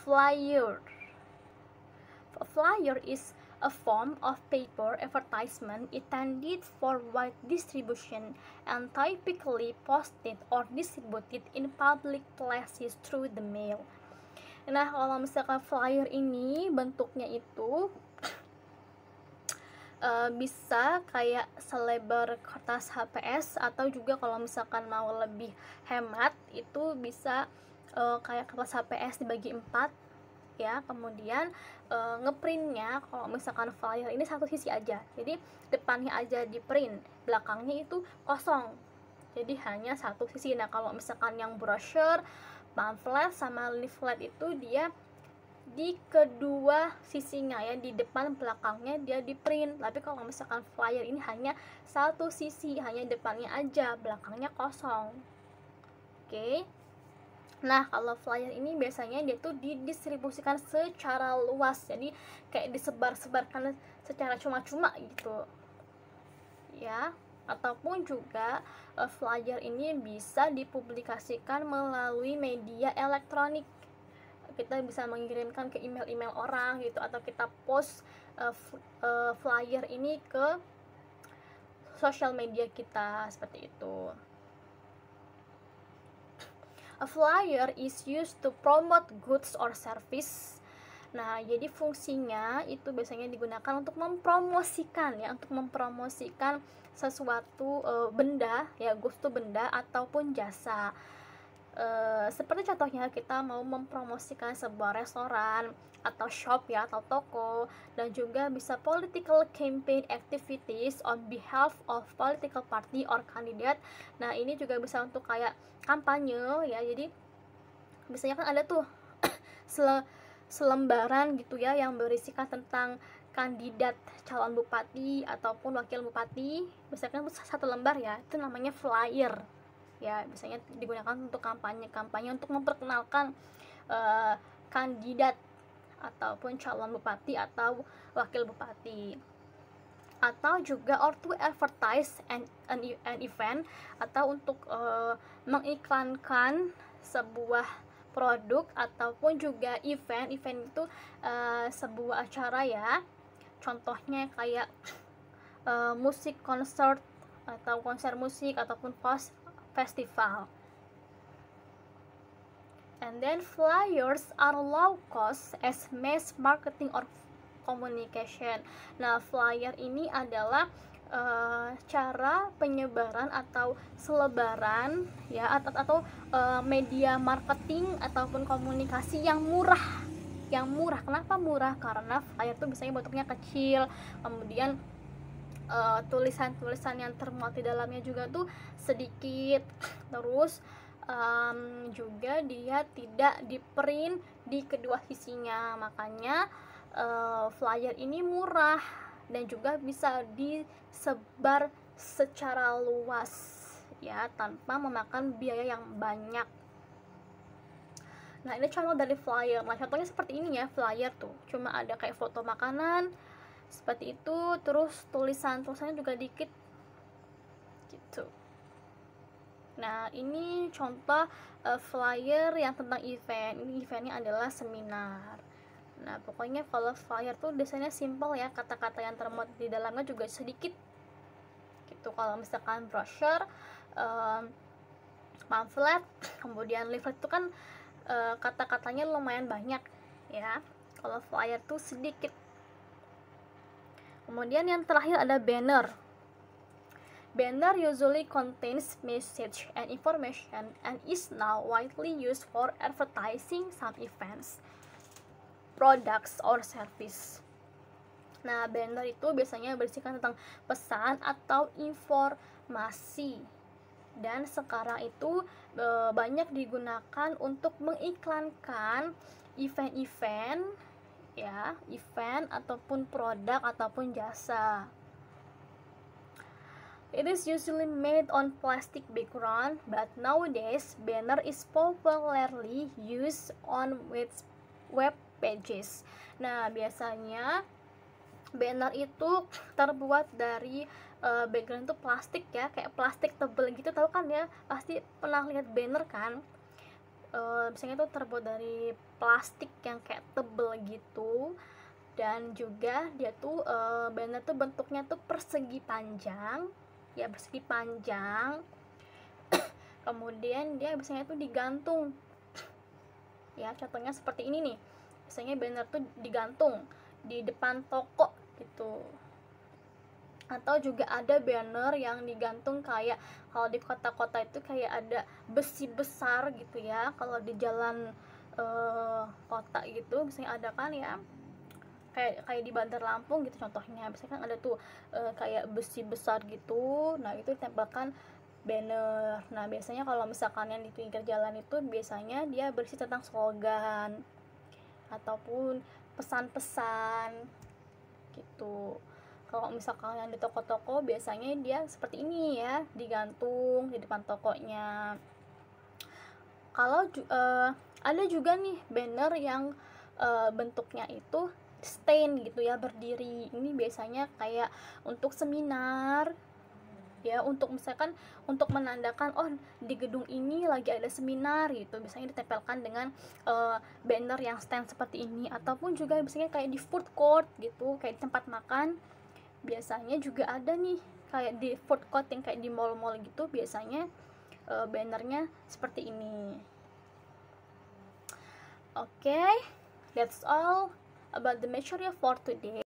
flyer. A flyer is a form of paper advertisement intended for wide distribution and typically posted or distributed in public places through the mail. Nah, kalau misalkan flyer ini bentuknya itu bisa kayak selebar kertas HPS, atau juga kalau misalkan mau lebih hemat itu bisa kayak kertas HPS dibagi 4 ya. Kemudian ngeprintnya kalau misalkan flyer ini satu sisi aja, jadi depannya aja di print, belakangnya itu kosong, jadi hanya satu sisi. Nah, kalau misalkan yang brochure, pamflet sama leaflet itu dia di kedua sisinya ya, di depan belakangnya dia di print. Tapi kalau misalkan flyer ini hanya satu sisi, hanya depannya aja, belakangnya kosong. Oke. Nah, kalau flyer ini biasanya dia tuh didistribusikan secara luas, jadi kayak disebar-sebarkan secara cuma-cuma gitu ya. Ataupun juga flyer ini bisa dipublikasikan melalui media elektronik. Kita bisa mengirimkan ke email-email orang gitu, atau kita post flyer ini ke sosial media kita, seperti itu. A flyer is used to promote goods or service. Nah, jadi fungsinya itu biasanya digunakan untuk mempromosikan ya, untuk mempromosikan sesuatu benda ya, goods itu benda ataupun jasa. Seperti contohnya kita mau mempromosikan sebuah restoran atau shop ya, atau toko. Dan juga bisa political campaign activities on behalf of political party or candidate. Nah, ini juga bisa untuk kayak kampanye ya, jadi biasanya kan ada tuh selembaran gitu ya yang berisikan tentang kandidat calon bupati ataupun wakil bupati, misalkan satu lembar ya, itu namanya flyer ya. Biasanya digunakan untuk kampanye untuk memperkenalkan kandidat ataupun calon bupati atau wakil bupati. Atau juga or to advertise an event, atau untuk mengiklankan sebuah produk ataupun juga event itu sebuah acara ya. Contohnya kayak musik konser atau konser musik ataupun festival. And then flyers are low cost as mass marketing or communication. Nah, flyer ini adalah cara penyebaran atau selebaran ya, atau media marketing ataupun komunikasi yang murah. Kenapa murah? Karena flyer itu biasanya bentuknya kecil, kemudian tulisan-tulisan yang termuat di dalamnya juga tuh sedikit, terus juga dia tidak di print di kedua sisinya. Makanya flyer ini murah dan juga bisa disebar secara luas ya, tanpa memakan biaya yang banyak. Nah, ini contoh dari flyer. Nah, contohnya seperti ini ya, flyer tuh cuma ada kayak foto makanan seperti itu, terus tulisannya juga dikit gitu. Nah, ini contoh flyer yang tentang event. Ini eventnya adalah seminar. Nah, pokoknya kalau flyer tuh biasanya simple ya, kata-kata yang termuat di dalamnya juga sedikit gitu. Kalau misalkan brochure, pamflet, kemudian leaflet itu kan kata-katanya lumayan banyak ya. Kalau flyer tuh sedikit. Kemudian yang terakhir ada banner. Banner usually contains message and information and is now widely used for advertising some events, products, or service. Nah, banner itu biasanya berisikan tentang pesan atau informasi. Dan sekarang itu banyak digunakan untuk mengiklankan event-event ya, event ataupun produk ataupun jasa. It is usually made on plastic background, but nowadays banner is popularly used on web pages. Nah, biasanya banner itu terbuat dari background itu plastik ya, kayak plastik tebel gitu, tahu kan ya, pasti pernah lihat banner kan. biasanya tuh terbuat dari plastik yang kayak tebel gitu, dan juga dia tuh banner tuh bentuknya tuh persegi panjang, ya persegi panjang. Kemudian dia biasanya tuh digantung, ya contohnya seperti ini nih, biasanya banner tuh digantung di depan toko gitu. Atau juga ada banner yang digantung kayak kalau di kota-kota itu kayak ada besi besar gitu ya, kalau di jalan kota gitu misalnya ada kan ya, kayak di Bandar Lampung gitu contohnya, biasanya kan ada tuh kayak besi besar gitu, nah itu ditempelkan banner. Nah biasanya kalau misalkan yang di pinggir jalan itu biasanya dia berisi tentang slogan ataupun pesan-pesan gitu. Kalau misalkan yang di toko-toko biasanya dia seperti ini ya, digantung di depan tokonya. Kalau ada juga nih banner yang bentuknya itu stand gitu ya, berdiri. Ini biasanya kayak untuk seminar ya, untuk misalkan untuk menandakan oh di gedung ini lagi ada seminar gitu, biasanya ditempelkan dengan banner yang stand seperti ini. Ataupun juga biasanya kayak di food court gitu, kayak di tempat makan biasanya juga ada nih, kayak di food court yang kayak di mall-mall gitu, biasanya bannernya seperti ini. Okay, that's all about the material for today.